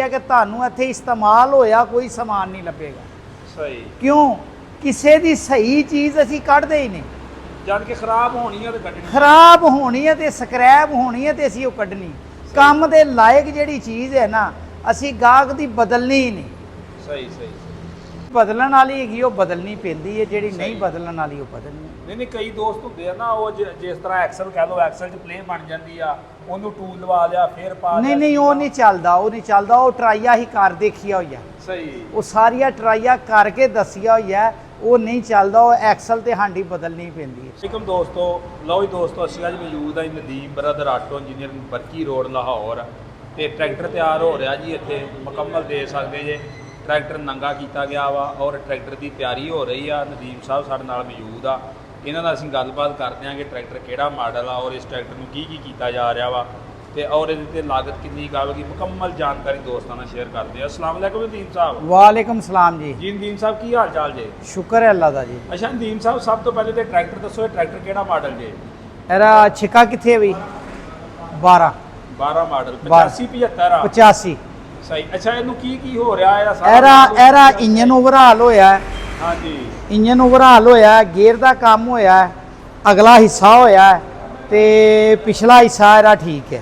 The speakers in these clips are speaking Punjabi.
कि ਤੁਹਾਨੂੰ ਇੱਥੇ ਇਸਤੇਮਾਲ ਹੋਇਆ ਕੋਈ ਸਮਾਨ ਨਹੀਂ ਲੱਭੇਗਾ। ਸਹੀ। ਕਿਉਂ? ਕਿਸੇ ਦੀ ਸਹੀ ਚੀਜ਼ ਅਸੀਂ ਕੱਢਦੇ ਹੀ ਨਹੀਂ। ਜਦ ਕਿ ਖਰਾਬ ਹੋਣੀ ਹੈ ਤੇ ਕੱਢਣੀ, ਖਰਾਬ ਹੋਣੀ ਹੈ ਤੇ ਸਕ੍ਰੈਪ ਹੋਣੀ ਹੈ ਤੇ ਅਸੀਂ ਉਹ ਕੱਢਣੀ। ਕੰਮ ਦੇ ਲਾਇਕ ਜਿਹੜੀ ਚੀਜ਼ ਹੈ ਨਾ ਅਸੀਂ ਗਾਹਕ ਦੀ ਬਦਲਣੀ ਹੀ ਨਹੀਂ। ਸਹੀ ਸਹੀ। ਬਦਲਣ ਵਾਲੀ ਹੈਗੀ ਉਹ ਬਦਲਣੀ ਪੈਂਦੀ ਹੈ, ਜਿਹੜੀ ਨਹੀਂ ਬਦਲਣ ਵਾਲੀ ਉਹ ਬਦਲਣੀ। ਨਹੀਂ ਕਈ ਦੋਸਤ ਹੁੰਦੇ ਆ ਨਾ ਉਹ ਜਿਸ ਤਰ੍ਹਾਂ ਐਕਸਲ ਕਹਿ ਲਓ, ਐਕਸਲ 'ਚ ਪਲੇ ਬਣ ਜਾਂਦੀ ਆ, ਉਹਨੂੰ ਟੂਲ ਲਵਾ ਲਿਆ ਫੇਰ ਪਾ ਲਿਆ। ਨਹੀਂ ਉਹ ਨਹੀਂ ਚੱਲਦਾ, ਉਹ ਨਹੀਂ ਚੱਲਦਾ। ਉਹ ਟਰਾਈਆਂ ਹੀ ਕਰ ਦੇਖਿਆ ਹੋਈਆ। ਸਹੀ। ਉਹ ਸਾਰੀਆਂ ਟਰਾਈਆਂ ਕਰਕੇ ਦੱਸਿਆ ਹੋਈਆ, ਉਹ ਨਹੀਂ ਚੱਲਦਾ। ਉਹ ਐਕਸਲ ਤੇ ਹਾਂਡੀ ਬਦਲਣੀ ਪੈਂਦੀ ਹੈ। ਸਿਕਮ ਦੋਸਤੋ, ਲਓ ਜੀ ਦੋਸਤੋ, ਅਸੀਂ ਅੱਜ ਮੌਜੂਦ ਹਾਂ Nadeem brother auto engineering Barki road Lahore, ਤੇ ਟਰੈਕਟਰ ਤਿਆਰ ਹੋ ਰਿਹਾ ਜੀ ਇੱਥੇ ਮੁਕੰਮਲ ਦੇ ਸਕਦੇ ਜੇ। ਟਰੈਕਟਰ ਨੰਗਾ ਕੀਤਾ ਗਿਆ ਵਾ ਔਰ ਟਰੈਕਟਰ ਦੀ ਤਿਆਰੀ ਹੋ ਰਹੀ ਆ। ਨਦੀਮ ਸਾਹਿਬ ਸਾਡੇ ਨਾਲ ਮੌਜੂਦ ਆ, ਇਹਨਾਂ ਨਾਲ ਅਸੀਂ ਗੱਲਬਾਤ ਕਰਦੇ ਹਾਂ ਕਿ ਟਰੈਕਟਰ ਕਿਹੜਾ ਮਾਡਲ ਆ ਔਰ ਇਸ ਟਰੈਕਟਰ ਨੂੰ ਕੀ ਕੀਤਾ ਜਾ ਰਿਹਾ ਵਾ, ਤੇ ਔਰ ਇਹਦੇ ਤੇ ਲਾਗਤ ਕਿੰਨੀ ਆਵੇਗੀ, ਮੁਕੰਮਲ ਜਾਣਕਾਰੀ ਦੋਸਤਾਂ ਨਾਲ ਸ਼ੇਅਰ ਕਰਦੇ ਆ। ਅਸਲਾਮ ਅਲੈਕੁਮ ਨਦੀਮ ਸਾਹਿਬ। ਵਾਲੇਕੁਮ ਸਲਾਮ ਜੀ। ਜੀ ਨਦੀਮ ਸਾਹਿਬ, ਕੀ ਹਾਲ ਚਾਲ ਜੇ? ਸ਼ੁਕਰ ਹੈ ਅੱਲਾ ਦਾ ਜੀ। ਅੱਛਾ ਨਦੀਮ ਸਾਹਿਬ, ਸਭ ਤੋਂ ਪਹਿਲੇ ਤੇ ਟਰੈਕਟਰ ਦੱਸੋ, ਇਹ ਟਰੈਕਟਰ ਕਿਹੜਾ ਮਾਡਲ ਜੇ? ਇਹਦਾ ਛਿੱਕਾ ਕਿੱਥੇ ਹੈ ਬਈ? 12 ਮਾਡਲ 85 ਆ 85। ਸਹੀ। ਅੱਛਾ, ਇਹਨੂੰ ਕੀ ਹੋ ਰਿਹਾ ਹੈ ਸਾਰਾ? ਇਹਦਾ ਇੰਜਨ ਓਵਰਹਾਲ ਹੋਇਆ ਹੈ। ਹਾਂਜੀ। ਇੰਜਨ ਓਵਰਹਾਲ ਹੋਇਆ, ਗੇਅਰ ਦਾ ਕੰਮ ਹੋਇਆ, ਅਗਲਾ ਹਿੱਸਾ ਹੋਇਆ ਤੇ ਪਿਛਲਾ ਹਿੱਸਾ ਇਹਦਾ ਠੀਕ ਹੈ।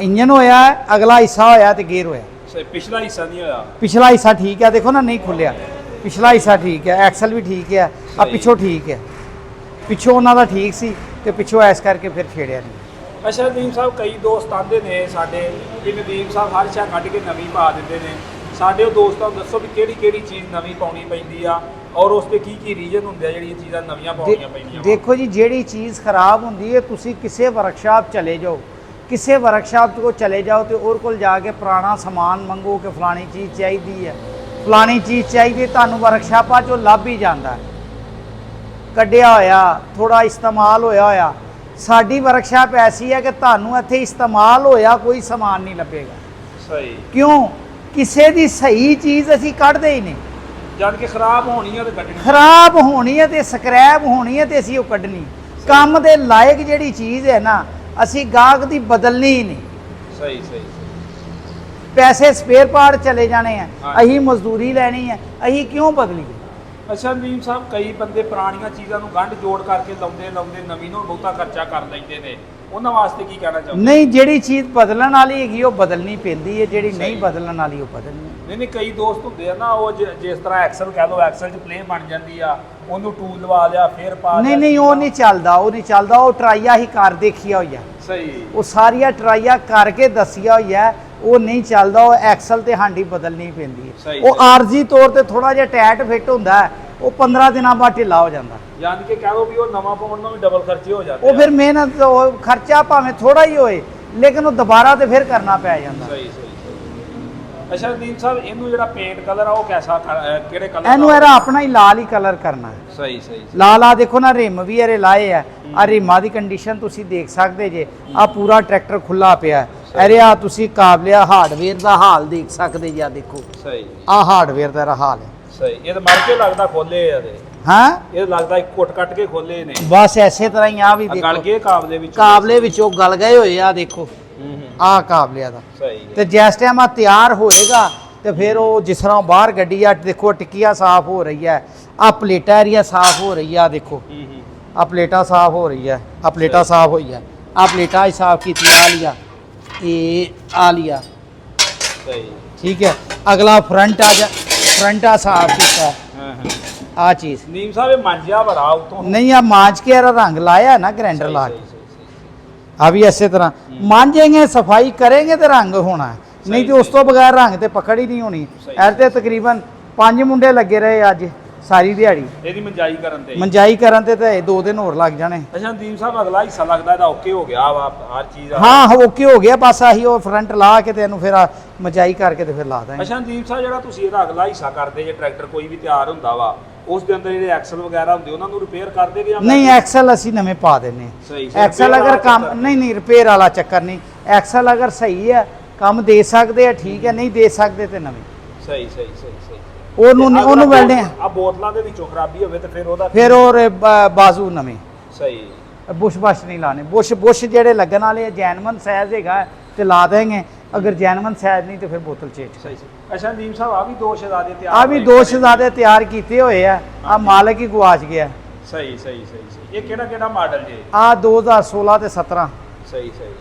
ਇੰਜਨ ਹੋਇਆ, ਅਗਲਾ ਹਿੱਸਾ ਹੋਇਆ ਤੇ ਗੇਅਰ ਹੋਇਆ। ਸਹੀ। ਪਿਛਲਾ ਹਿੱਸਾ ਨਹੀਂ ਹੋਇਆ? ਪਿਛਲਾ ਹਿੱਸਾ ਠੀਕ ਹੈ, ਦੇਖੋ ਨਾ ਨਹੀਂ ਖੁੱਲਿਆ। ਪਿਛਲਾ ਹਿੱਸਾ ਠੀਕ ਹੈ, ਐਕਸਲ ਵੀ ਠੀਕ ਹੈ, ਆ ਪਿੱਛੋਂ ਠੀਕ ਹੈ। ਪਿੱਛੋਂ ਉਹਨਾਂ ਦਾ ਠੀਕ ਸੀ ਤੇ ਪਿੱਛੋਂ ਐਸ ਕਰਕੇ ਫਿਰ ਛੇੜਿਆ ਨਹੀਂ। ਅੱਛਾ ਨਦੀਮ ਸਾਹਿਬ, ਕਈ ਦੋਸਤ ਆਉਂਦੇ ਨੇ ਸਾਡੇ ਕਿ ਨਦੀਮ ਸਾਹਿਬ ਹਰ ਸ਼ਾ ਕੱਢ ਕੇ ਨਵੀਂ ਪਾ ਦਿੰਦੇ ਨੇ। ਸਾਡੇ ਉਹ ਦੋਸਤਾਂ ਨੂੰ ਦੱਸੋ ਵੀ ਕਿਹੜੀ ਚੀਜ਼ ਨਵੀਂ ਪਾਉਣੀ ਪੈਂਦੀ ਆ ਔਰ ਉਸ ਤੇ ਕੀ ਰੀਜਨ ਹੁੰਦੇ ਆ ਜਿਹੜੀਆਂ ਚੀਜ਼ਾਂ ਨਵੀਆਂ ਪਾਉਣੀਆਂ ਪੈਂਦੀਆਂ? ਦੇਖੋ ਜੀ, ਜਿਹੜੀ ਚੀਜ਼ ਖਰਾਬ ਹੁੰਦੀ ਹੈ ਤੁਸੀਂ ਕਿਸੇ ਵਰਕਸ਼ਾਪ ਚਲੇ ਜਾਓ, ਕਿਸੇ ਵਰਕਸ਼ਾਪ ਕੋ ਚਲੇ ਜਾਓ ਤੇ ਉਹਦੇ ਕੋਲ ਜਾ ਕੇ ਪੁਰਾਣਾ ਸਮਾਨ ਮੰਗੋ ਕਿ ਫਲਾਣੀ ਚੀਜ਼ ਚਾਹੀਦੀ ਹੈ, ਫਲਾਣੀ ਚੀਜ਼ ਚਾਹੀਦੀ, ਤੁਹਾਨੂੰ ਵਰਕਸ਼ਾਪਾਂ 'ਚੋਂ ਲੱਭ ਹੀ ਜਾਂਦਾ ਕੱਢਿਆ ਹੋਇਆ, ਥੋੜਾ ਇਸਤੇਮਾਲ ਹੋਇਆ। ਸਾਡੀ ਵਰਕਸ਼ਾਪ ਐਸੀ ਹੈ ਕਿ ਤੁਹਾਨੂੰ ਇੱਥੇ ਇਸਤੇਮਾਲ ਹੋਇਆ ਕੋਈ ਸਮਾਨ ਨਹੀਂ ਲੱਭੇਗਾ। ਸਹੀ। ਕਿਉਂ? ਕਿਸੇ ਦੀ ਸਹੀ ਚੀਜ਼ ਅਸੀਂ ਕੱਢਦੇ ਹੀ ਨਹੀਂ। ਜਦ ਕਿ ਖਰਾਬ ਹੋਣੀ ਹੈ ਤੇ ਕੱਢਣੀ, ਖਰਾਬ ਹੋਣੀ ਹੈ ਤੇ ਸਕ੍ਰੈਪ ਹੋਣੀ ਹੈ ਤੇ ਅਸੀਂ ਉਹ ਕੱਢਣੀ। ਕੰਮ ਦੇ ਲਾਇਕ ਜਿਹੜੀ ਚੀਜ਼ ਹੈ ਨਾ ਅਸੀਂ ਗਾਹਕ ਦੀ ਬਦਲਣੀ ਹੀ ਨਹੀਂ। ਸਹੀ। ਪੈਸੇ ਸਪੇਅਰ ਪਾਰਟ ਚਲੇ ਜਾਣੇ ਆ, ਅਸੀਂ ਮਜ਼ਦੂਰੀ ਲੈਣੀ ਹੈ, ਅਸੀਂ ਕਿਉਂ ਬਦਲੀਏ? ਅੱਛਾ ਨਦੀਮ ਸਾਹਿਬ, ਕਈ ਬੰਦੇ ਪੁਰਾਣੀਆਂ ਚੀਜ਼ਾਂ ਨੂੰ ਗੰਢ ਜੋੜ ਕਰਕੇ ਲਾਉਂਦੇ ਨਵੀਂ ਨੂੰ ਬਹੁਤਾ ਖਰਚਾ ਕਰ ਲੈਂਦੇ ਨੇ, ਉਹਨਾਂ ਵਾਸਤੇ ਕੀ ਕਹਿਣਾ ਚਾਹੁੰਦੇ? ਨਹੀਂ, ਜਿਹੜੀ ਚੀਜ਼ ਬਦਲਣ ਵਾਲੀ ਹੈਗੀ ਉਹ ਬਦਲਣੀ ਪੈਂਦੀ ਹੈ, ਜਿਹੜੀ ਨਹੀਂ ਬਦਲਣ ਵਾਲੀ ਉਹ ਬਦਲਣੀ। ਨਹੀਂ ਕਈ ਦੋਸਤ ਹੁੰਦੇ ਆ ਨਾ ਉਹ ਜਿਸ ਤਰ੍ਹਾਂ ਐਕਸਲ ਕਹਿ ਲਓ, ਐਕਸਲ 'ਚ ਪਲੇ ਬਣ ਜਾਂਦੀ ਆ, ਉਹਨੂੰ ਟੂਲ ਲਵਾ ਲਿਆ ਫੇਰ ਪਾ ਲਿਆ। ਨਹੀਂ ਉਹ ਨਹੀਂ ਚੱਲਦਾ, ਉਹ ਨਹੀਂ ਚੱਲਦਾ। ਉਹ ਟਰਾਈਆਂ ਹੀ ਕਰ ਦੇਖਿਆ ਹੋਈਆ। ਸਹੀ। ਉਹ ਸਾਰੀਆਂ ਟਰਾਈਆਂ ਕਰਕੇ ਦੱਸਿਆ ਹੋਈਆ, ਉਹ ਨਹੀਂ ਚੱਲਦਾ। ਉਹ ਐਕਸਲ ਤੇ ਹਾਂਡੀ ਬਦਲਣੀ ਪੈਂਦੀ ਹੈ। ਉਹ ਆਰਜੀ ਤੌਰ ਤੇ ਥੋੜਾ ਜਿਹਾ ਟਾਈਟ ਫਿੱਟ ਹੁੰਦਾ, ਉਹ 15 ਦਿਨਾਂ ਬਾਅਦ ਢਿੱਲਾ ਹੋ ਜਾਂਦਾ। ਯਾਨੀ ਕਿ ਕਹਿ ਲਓ ਵੀ ਉਹ ਨਵਾਂ ਪਾਉਣ ਨੂੰ ਵੀ ਡਬਲ ਖਰਚੇ ਹੋ ਜਾਂਦੇ। ਉਹ ਫਿਰ ਮਿਹਨਤ, ਉਹ ਖਰਚਾ ਭਾਵੇਂ ਥੋੜਾ ਹੀ ਹੋਏ ਲੇਕਿਨ ਉਹ ਦੁਬਾਰਾ ਤੇ ਫਿਰ ਕਰਨਾ ਪੈ ਜਾਂਦਾ। ਸਹੀ। ਅੱਛਾ ਨਦੀਮ ਸਾਹਿਬ, ਇਹਨੂੰ ਜਿਹੜਾ ਪੇਂਟ ਕਲਰ ਆ ਉਹ ਕਿਹੜੇ ਕਲਰ? ਇਹਨੂੰ ਇਹਦਾ ਆਪਣਾ ਹੀ ਲਾਲ ਹੀ ਕਲਰ ਕਰਨਾ ਹੈ। ਸਹੀ। ਲਾਲ ਆ ਦੇਖੋ ਨਾ, ਰਿਮ ਵੀ ਇਹਦੇ ਲਾਏ ਆ। ਆ ਰਿਮਾਂ ਦੀ ਕੰਡੀਸ਼ਨ ਤੁਸੀਂ ਦੇਖ ਸਕਦੇ ਜੇ। ਆ ਪੂਰਾ ਟਰੈਕਟਰ ਖੁੱਲਾ ਪਿਆ। ਅਰੇ ਆ ਤੁਸੀਂ ਕਾਬਲਿਆ ਹਾਰਡਵੇਅਰ ਦਾ ਹਾਲ ਦੇਖ ਸਕਦੇ ਜੀ। ਆ ਦੇਖੋ। ਸਹੀ। ਆ ਹਾਰਡਵੇਅਰ ਦਾ ਹਾਲ ਹੈ। ਸਹੀ। ਇਹ ਤਾਂ ਮਰ ਕੇ ਲੱਗਦਾ ਖੋਲੇ ਆ ਇਹਦੇ। ਹਾਂ, ਇਹ ਲੱਗਦਾ ਇੱਕ ਕੁੱਟ ਕੱਟ ਕੇ ਖੋਲੇ ਨੇ। ਬਸ ਐਸੇ ਤਰ੍ਹਾਂ ਹੀ ਆ ਵੀ ਦੇਖੋ, ਗਲ ਗਏ ਕਾਬਲੇ ਵਿੱਚੋਂ ਗਲ ਗਏ ਹੋਏ ਆ। ਦੇਖੋ ਆ ਕਾਬਲਿਆ ਦਾ। ਸਹੀ। ਤੇ ਜਿਸ ਟਾਈਮ ਆ ਤਿਆਰ ਹੋਏਗਾ ਤੇ ਫਿਰ ਉਹ ਜਿਸ ਤਰ੍ਹਾਂ ਬਾਹਰ ਗੱਡੀ ਆ, ਦੇਖੋ ਟਿੱਕੀਆਂ ਸਾਫ਼ ਹੋ ਰਹੀ ਹੈ, ਆ ਪਲੇਟਾਂ ਏਰੀਆ ਸਾਫ਼ ਹੋ ਰਹੀ ਆ। ਦੇਖੋ ਆ ਪਲੇਟਾਂ ਸਾਫ਼ ਹੋ ਰਹੀ ਹੈ, ਆ ਪਲੇਟਾਂ ਸਾਫ਼ ਹੋਈ ਹੈ, ਆ ਪਲੇਟਾਂ ਹੀ ਸਾਫ਼ ਕੀਤੀ ਆ ਲਿਆ, ਇਹ ਆ ਲਿਆ। ਸਹੀ। ਠੀਕ ਹੈ। ਅਗਲਾ ਫਰੰਟ ਆ ਸਾਫ਼ ਕੀਤਾ। ਆ ਚੀਜ਼ ਨੀਮ ਸਾਹਿਬ ਇਹ ਮਾਂਜਿਆ ਬੜਾ ਉਤੋਂ। ਨਹੀਂ, ਆ ਮਾਂਜ ਕੇ ਇਹਦਾ ਰੰਗ ਲਾਇਆ ਨਾ, ਗ੍ਰੈਂਡਰ ਲਾ ਕੇ। ਆ ਵੀ ਇਸੇ ਤਰ੍ਹਾਂ ਮਾਂਜेंगे, ਸਫਾਈ ਕरेंगे ਤੇ ਰੰਗ ਹੋਣਾ, ਨਹੀਂ ਤੇ ਉਸ ਤੋਂ ਬਗੈਰ ਰੰਗ ਤੇ ਪਕੜ ਹੀ ਨਹੀਂ ਹੋਣੀ। ਐਰ ਤੇ ਤਕਰੀਬਨ 5 ਮੁੰਡੇ ਲੱਗੇ ਰਹੇ ਅੱਜ ਸਾਰੀ ਦਿਹਾੜੀ ਇਹਦੀ ਮੰਜਾਈ ਕਰਨ ਤੇ 2 ਦਿਨ ਹੋਰ ਲੱਗ ਜਾਣੇ। ਅੱਛਾ ਨਦੀਮ ਸਾਹਿਬ, ਅਗਲਾ ਹਿੱਸਾ ਲੱਗਦਾ ਇਹਦਾ ਓਕੇ ਹੋ ਗਿਆ ਵਾ ਹਰ ਚੀਜ਼? ਹਾਂ ਓਕੇ ਹੋ ਗਿਆ, ਬਸ ਆਹੀ ਉਹ ਫਰੰਟ ਲਾ ਕੇ ਤੇ ਇਹਨੂੰ ਫਿਰ ਮੰਜਾਈ ਕਰਕੇ ਤੇ ਫਿਰ ਲਾ ਦਾਂਗੇ। ਅੱਛਾ ਨਦੀਮ ਸਾਹਿਬ, ਜਿਹੜਾ ਤੁਸੀਂ ਇਹਦਾ ਅਗਲਾ ਹਿੱਸਾ ਕਰਦੇ ਜੇ, ਟਰੈਕਟਰ ਕੋਈ ਵੀ ਤਿਆਰ ਹੁੰਦਾ ਵਾ ਉਸ ਦੇ ਅੰਦਰ ਜਿਹੜੇ ਐਕਸਲ ਵਗੈਰਾ ਹੁੰਦੇ ਉਹਨਾਂ ਨੂੰ ਰਿਪੇਅਰ ਕਰ ਦੇਗੇ? ਨਹੀਂ, ਐਕਸਲ ਅਸੀਂ ਨਵੇਂ ਪਾ ਦਿੰਨੇ। ਐਕਸਲ ਅਗਰ ਕੰਮ ਨਹੀਂ ਰਿਪੇਅਰ ਵਾਲਾ ਚੱਕਰ ਨਹੀਂ। ਐਕਸਲ ਅਗਰ ਸਹੀ ਹੈ, ਕੰਮ ਦੇ ਸਕਦੇ ਆ, ਠੀਕ ਹੈ, ਨਹੀਂ ਦੇ ਸਕਦੇ ਤੇ ਨਵੇਂ। ਸਹੀ। ਉਹਨੂੰ ਵੈਲਡੇ ਆ ਬੋਤਲਾਂ ਦੇ ਵਿੱਚੋਂ ਖਰਾਬੀ ਹੋਵੇ ਤੇ ਫਿਰ ਉਹ ਬਾਜ਼ੂ ਨਵੇਂ। ਸਹੀ। ਬੁਸ਼ ਨਹੀਂ ਲਾਣੇ। ਬੁਸ਼ ਜਿਹੜੇ ਲੱਗਣ ਵਾਲੇ ਜੈਨਮਨ ਸਾਈਜ਼ ਹੈਗਾ ਤੇ ਲਾ ਦੇਂਗੇ। अगर जैनवन साइज नहीं तो फिर बोतल चेंज ਸਹੀ ਸਹੀ। ਅੱਛਾ ਨੀਮ ਸਾਹਿਬ ਆ ਵੀ ਦੋ ਸ਼ਹਿਜ਼ਾਦੇ ਤਿਆਰ आ भी ਹੋਏ दो ਖੜੇ। शहजादे तैयार किए हुए हैं आ मालिक ही गवाच गया ਸਹੀ ਸਹੀ ਸਹੀ ਸਹੀ। ਇਹ ਕਿਹੜਾ ਕਿਹੜਾ ਮਾਡਲ ਜੇ? आ 2016 ਤੇ 17 ਸਹੀ ਸਹੀ।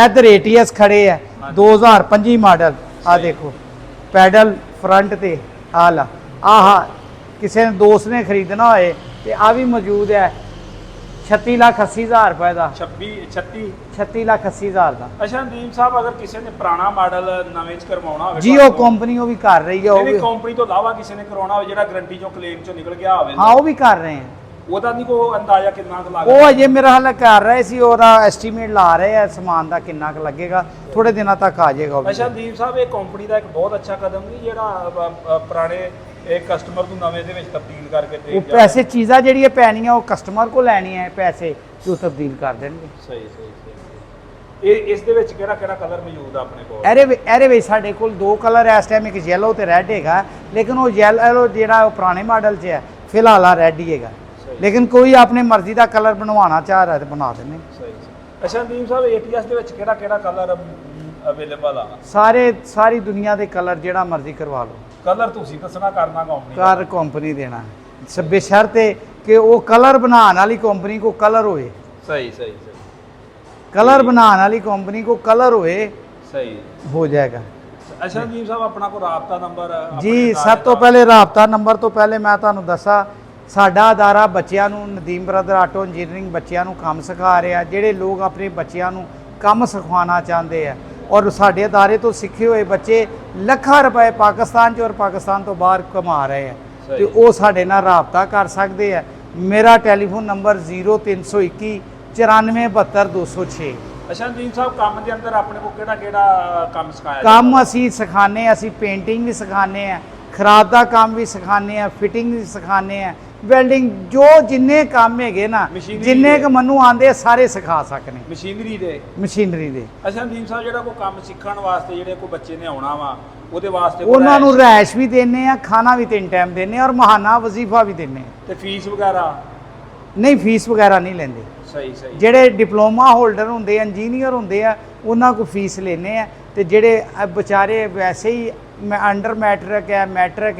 इधर एटीएस खड़े है हाँ। 2025 मॉडल आ सही। देखो पैडल फ्रंट ते आ ला आहा किसी ने दोस्त ने खरीदना होए ते आ भी मौजूद है 36,80,000 रुपए का 26 36। 36,80,000 का ਅੱਛਾ ਨੀਮ ਸਾਹਿਬ ਅਗਰ ਕਿਸੇ ਨੇ ਪੁਰਾਣਾ ਮਾਡਲ ਨਵੇਂ ਚ ਕਰਵਾਉਣਾ ਹੋਵੇ जी वो कंपनी वो भी कर रही है वो ਨਹੀਂ भी ਕੰਪਨੀ ਤੋਂ ਇਲਾਵਾ ਕਿਸੇ ਨੇ ਕਰਾਉਣਾ ਹੋਵੇ ਜਿਹੜਾ ਗਰੰਟੀ ਚੋਂ ਕਲੇਮ ਚੋਂ ਨਿਕਲ ਗਿਆ ਹੋਵੇ हाँ वो भी कर रहे हैं ਉਹਦਾ ਨਹੀਂ ਕੋਈ ਅੰਦਾਜ਼ਾ ਕਿੰਨਾ ਕੁ ਉਹ ਲੱਗਦਾ? ਅਜੇ ਮੇਰਾ ਹਾਲ ਕਰ ਰਹੇ ਸੀ ਉਹਦਾ ਐਸਟੀਮੇਟ ਲਾ ਰਹੇ ਆ ਸਮਾਨ ਦਾ ਕਿੰਨਾ ਕੁ ਲੱਗੇਗਾ ਥੋੜੇ ਦਿਨਾਂ ਤੱਕ ਆ ਜਾਏਗਾ ਉਹ ਵੀ। ਅੱਛਾ ਦੀਪ ਸਾਹਿਬ ਇਹ ਕੰਪਨੀ ਦਾ ਇੱਕ ਬਹੁਤ ਅੱਛਾ ਕਦਮ ਨਹੀਂ ਜਿਹੜਾ ਪੁਰਾਣੇ ਇਹ ਕਸਟਮਰ ਨੂੰ ਨਵੇਂ ਦੇ ਵਿੱਚ ਤਬਦੀਲ ਕਰਕੇ ਦੇ ਉਹ ਪੈਸੇ ਚੀਜ਼ਾਂ ਜਿਹੜੀਆਂ ਪੈਣੀਆਂ ਉਹ ਕਸਟਮਰ ਕੋਲ ਲੈਣੀਆਂ ਪੈਸੇ ਜੋ ਤਬਦੀਲ ਕਰ ਦੇਣਗੇ ਸਹੀ ਸਹੀ ਸਹੀ। ਇਹ ਇਸ ਦੇ ਵਿੱਚ ਕਿਹੜਾ ਕਿਹੜਾ ਕਲਰ ਮੌਜੂਦ ਆ ਆਪਣੇ ਕੋਲ? ਇਹਦੇ ਵਿੱਚ ਸਾਡੇ ਕੋਲ ਦੋ ਕਲਰ ਇਸ ਟਾਈਮ ਇੱਕ ਯੈਲੋ ਤੇ ਰੈੱਡ ਹੈਗਾ ਲੇਕਿਨ ਉਹ ਯੈਲੋ ਜਿਹੜਾ ਉਹ ਪੁਰਾਣੇ ਮਾਡਲ 'ਚ ਹੈ ਫਿਲਹਾਲ ਆ ਰੈੱਡ ਹੀ ਹੈਗਾ ਲੇਕਿਨ ਕੋਈ ਆਪਣੀ ਮਰਜ਼ੀ ਦਾ ਕਲਰ ਬਣਵਾਉਣਾ ਚਾਹ ਰਿਹਾ ਤੇ ਬਣਾ ਦਿੰਦੇ ਸਹੀ ਸਹੀ। ਅੱਛਾ ਦੀਪ ਸਾਹਿਬ ਏਟੀਐਸ ਦੇ ਵਿੱਚ ਕਿਹੜਾ ਕਿਹੜਾ ਕਲਰ ਅਵੇਲੇਬਲ ਆ? ਸਾਰੀ ਦੁਨੀਆ ਦੇ ਕਲਰ ਜਿਹੜਾ ਮਰਜ਼ੀ ਕਰਵਾ ਲਓ ਕਲਰ ਤੁਸੀਂ ਦੱਸਣਾ ਕਰਨਾ ਕੰਪਨੀ ਕਾਰ ਕੰਪਨੀ ਦੇਣਾ ਸਭੇ ਸ਼ਰਤੇ ਕਿ ਉਹ ਕਲਰ ਬਣਾਉਣ ਵਾਲੀ ਕੰਪਨੀ ਕੋ ਕਲਰ ਹੋਏ ਸਹੀ ਸਹੀ ਸਹੀ कलर बनाने वाली कंपनी को कलर होए सही हो जाएगा। अच्छा जी साहब अपना को राबता नंबर जी सब तो पहले राबता नंबर तो पहले मैं ਤੁਹਾਨੂੰ ਦੱਸਾਂ ਸਾਡਾ ਅਦਾਰਾ ਬੱਚਿਆਂ ਨੂੰ ਨਦੀਮ ਬ੍ਰਦਰ ਆਟੋ ਇੰਜੀਨੀਅਰਿੰਗ ਬੱਚਿਆਂ ਨੂੰ ਕੰਮ ਸਿਖਾ ਰਿਹਾ ਜਿਹੜੇ ਲੋਕ ਆਪਣੇ ਬੱਚਿਆਂ ਨੂੰ ਕੰਮ ਸਿਖਾਉਣਾ ਚਾਹੁੰਦੇ ਆ ਔਰ ਸਾਡੇ ਅਦਾਰੇ ਤੋਂ ਸਿੱਖੇ ਹੋਏ ਬੱਚੇ ਲੱਖਾਂ ਰੁਪਏ ਪਾਕਿਸਤਾਨ 'ਚ ਔਰ ਪਾਕਿਸਤਾਨ ਤੋਂ ਬਾਹਰ ਕਮਾ ਰਹੇ ਆ ਤੇ ਉਹ ਸਾਡੇ ਨਾਲ ਰਾਬਤਾ ਕਰ ਸਕਦੇ ਆ। ਮੇਰਾ ਟੈਲੀਫੋਨ ਨੰਬਰ 0321 947206। ਅੱਛਾ ਜੀ ਸਾਹਿਬ ਕੰਮ ਦੇ ਅੰਦਰ ਆਪਣੇ ਕੋ ਕਿਹੜਾ ਕਿਹੜਾ ਕੰਮ ਸਿਖਾਇਆ ਕੰਮ ਅਸੀਂ ਸਿਖਾਉਂਦੇ ਅਸੀਂ ਪੇਂਟਿੰਗ ਵੀ ਸਿਖਾਉਂਦੇ ਆ ਖਰਾਦ ਦਾ ਕੰਮ ਵੀ ਸਿਖਾਉਂਦੇ ਆ ਫਿਟਿੰਗ ਵੀ ਸਿਖਾਉਂਦੇ ਆ ਵੈਲਡਿੰਗ ਜੋ ਜਿੰਨੇ ਕੰਮ ਹੈਗੇ ਨਾ ਜਿੰਨੇ ਕ ਮੈਨੂੰ ਆਂਦੇ ਸਾਰੇ ਸਿਖਾ ਸਕਨੇ ਮਸ਼ੀਨਰੀ ਦੇ। ਅੱਛਾ ਜੀ ਸਾਹਿਬ ਜਿਹੜਾ ਕੋ ਕੰਮ ਸਿੱਖਣ ਵਾਸਤੇ ਜਿਹੜੇ ਕੋ ਬੱਚੇ ਨੇ ਆਉਣਾ ਵਾ ਉਹਦੇ ਵਾਸਤੇ ਉਹਨਾਂ ਨੂੰ ਰੈਸ਼ ਵੀ ਦਿੰਨੇ ਆ ਖਾਣਾ ਵੀ 3 ਟਾਈਮ ਦਿੰਨੇ ਆ ਔਰ ਮਹਾਨਾ ਵਜ਼ੀਫਾ ਵੀ ਦਿੰਨੇ ਆ ਤੇ ਫੀਸ ਵਗੈਰਾ ਨਹੀਂ ਫੀਸ ਵਗੈਰਾ ਨਹੀਂ ਲੈਂਦੇ। ਸਹੀ ਸਹੀ। ਜਿਹੜੇ ਡਿਪਲੋਮਾ ਹੋਲਡਰ ਹੁੰਦੇ ਆ ਇੰਜੀਨੀਅਰ ਹੁੰਦੇ ਆ ਉਹਨਾਂ ਕੋ ਫੀਸ ਲੈਨੇ ਆ ਤੇ ਜਿਹੜੇ ਵਿਚਾਰੇ ਵੈਸੇ ਹੀ ਅੰਡਰ ਮੈਟ੍ਰਿਕ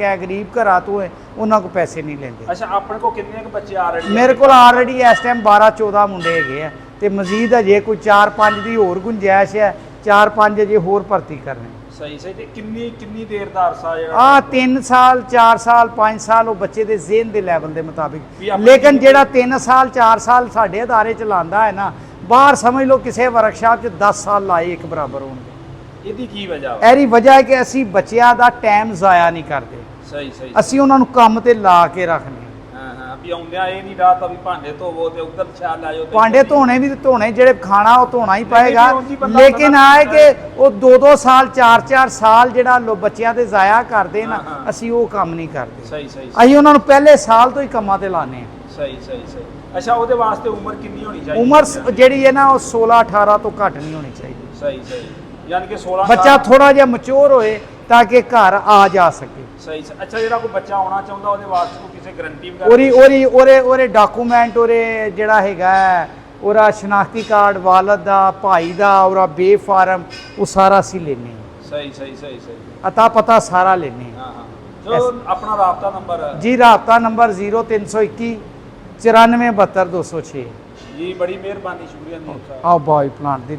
ਹੈ ਗਰੀਬ ਘਰਾਂ ਤੋਂ ਹੈ ਉਹਨਾਂ ਕੋ ਪੈਸੇ ਨਹੀਂ ਲੈਂਦੇ। ਅੱਛਾ ਆਪਣੇ ਕੋ ਕਿੰਨੇ ਕੁ ਬੱਚੇ ਆਲਰੇਡੀ? ਮੇਰੇ ਕੋਲ ਆਲਰੇਡੀ ਇਸ ਟਾਈਮ 12-14 ਮੁੰਡੇ ਹੈਗੇ ਆ ਤੇ ਮਜ਼ੀਦ ਅਜੇ ਕੋਈ 4-5 ਦੀ ਹੋਰ ਗੁੰਜਾਇਸ਼ ਹੈ 4-5 ਅਜੇ ਹੋਰ ਭਰਤੀ ਕਰਨੇ। ਸਹੀ ਸਹੀ। ਤੇ ਕਿੰਨੀ ਦੇਰ ਦਾ ਅਰਸਾ ਜਿਹੜਾ ਆ 3 ਸਾਲ 4 ਸਾਲ 5 ਸਾਲ ਉਹ ਬੱਚੇ ਦੇ ਜ਼ਿਹਨ ਦੇ ਲੈਵਲ ਦੇ ਮੁਤਾਬਿਕ ਲੇਕਿਨ ਜਿਹੜਾ 3 ਸਾਲ 4 ਸਾਲ ਸਾਡੇ ਅਦਾਰੇ ਚ ਲਾਂਦਾ ਹੈ ਨਾ ਬਾਹਰ ਸਮਝ ਲਓ ਕਿਸੇ ਵਰਕਸ਼ਾਪ 'ਚ 10 ਸਾਲ ਲਾਏ ਇੱਕ ਬਰਾਬਰ ਹੋਣਗੇ। ਇਹਦੀ ਕੀ ਵਜ੍ਹਾ? ਇਹਦੀ ਵਜ੍ਹਾ ਹੈ ਕਿ ਅਸੀਂ ਬੱਚਿਆਂ ਦਾ ਟਾਈਮ ਜ਼ਾਇਆ ਨਹੀਂ ਕਰਦੇ। ਸਹੀ ਸਹੀ। ਅਸੀਂ ਉਹਨਾਂ ਨੂੰ ਕੰਮ ਤੇ ਲਾ ਕੇ ਰੱਖਦੇ ਹਾਂ ਹਾਂ ਵੀ ਆਉਂਦਿਆਂ ਇਹ ਨਹੀਂ ਰਾਤ ਵੀ ਭਾਂਡੇ ਧੋਵੋ ਤੇ ਉਧਰ ਛਾਲ ਲਾਇਓ। ਭਾਂਡੇ ਧੋਣੇ ਵੀ ਧੋਣੇ ਜਿਹੜੇ ਖਾਣਾ ਉਹ ਧੋਣਾ ਹੀ ਪਏਗਾ ਲੇਕਿਨ ਆਏ ਕਿ ਉਹ 2-2 ਸਾਲ 4-4 ਸਾਲ ਜਿਹੜਾ ਬੱਚਿਆਂ ਤੇ ਜ਼ਾਇਆ ਕਰਦੇ ਨਾ ਅਸੀਂ ਉਹ ਕੰਮ ਨਹੀਂ ਕਰਦੇ। ਸਹੀ ਸਹੀ। ਅਸੀਂ ਉਹਨਾਂ ਨੂੰ ਪਹਿਲੇ ਸਾਲ ਤੋਂ ਹੀ ਕੰਮਾਂ ਤੇ ਲਾਣੇ ਆ। ਸਹੀ ਸਹੀ ਸਹੀ। ਅੱਛਾ ਉਹਦੇ ਵਾਸਤੇ ਉਮਰ ਕਿੰਨੀ ਹੋਣੀ ਚਾਹੀਦੀ? ਉਮਰ ਜਿਹੜੀ ਹੈ ਨਾ ਉਹ 16-18 ਤੋਂ ਘੱਟ ਨਹੀਂ ਹੋਣੀ ਚਾਹੀਦੀ। ਸਹੀ ਸਹੀ। ਯਾਨੀ ਕਿ 16 ਬੱਚਾ ਥੋੜਾ ਜਿਹਾ ਮੈਚੁਰ ਹੋਏ ਤਾਂ ਕਿ ਘਰ ਆ ਜਾ ਸਕੇ। ਸਹੀ। ਅੱਛਾ ਜਿਹੜਾ ਕੋਈ ਬੱਚਾ ਆਉਣਾ ਚਾਹੁੰਦਾ ਉਹਦੇ ਵਾਸਤੇ ਕੋਈ ਕਿਸੇ ਗਾਰੰਟੀ ਵਗੈਰਾ ਉਹਦੇ ਡਾਕੂਮੈਂਟ ਉਹਦੇ ਜਿਹੜਾ ਹੈਗਾ ਉਹਦਾ ਸ਼ਨਾਖਤੀ ਕਾਰਡ ਵਾਲਦ ਦਾ ਭਾਈ ਦਾ ਉਹਦਾ ਬੇ ਫਾਰਮ ਉਹ ਸਾਰਾ ਅਸੀਂ ਲੈਨੇ ਆ। ਸਹੀ ਸਹੀ ਸਹੀ ਸਹੀ। ਅਤਾ ਪਤਾ ਸਾਰਾ ਲੈਨੇ ਆ। ਹਾਂ ਹਾਂ। ਜੋ ਆਪਣਾ ਰਾਬਤਾ ਨੰਬਰ ਜੀ ਰਾਬਤਾ ਨੰਬਰ 0321 947206। ਜੀ ਬੜੀ ਮਿਹਰਬਾਨੀ ਸ਼ੁਕਰੀਆ ਜੀ। ਆਓ ਬਾਈ ਪਲਾਂਟ ਦੀ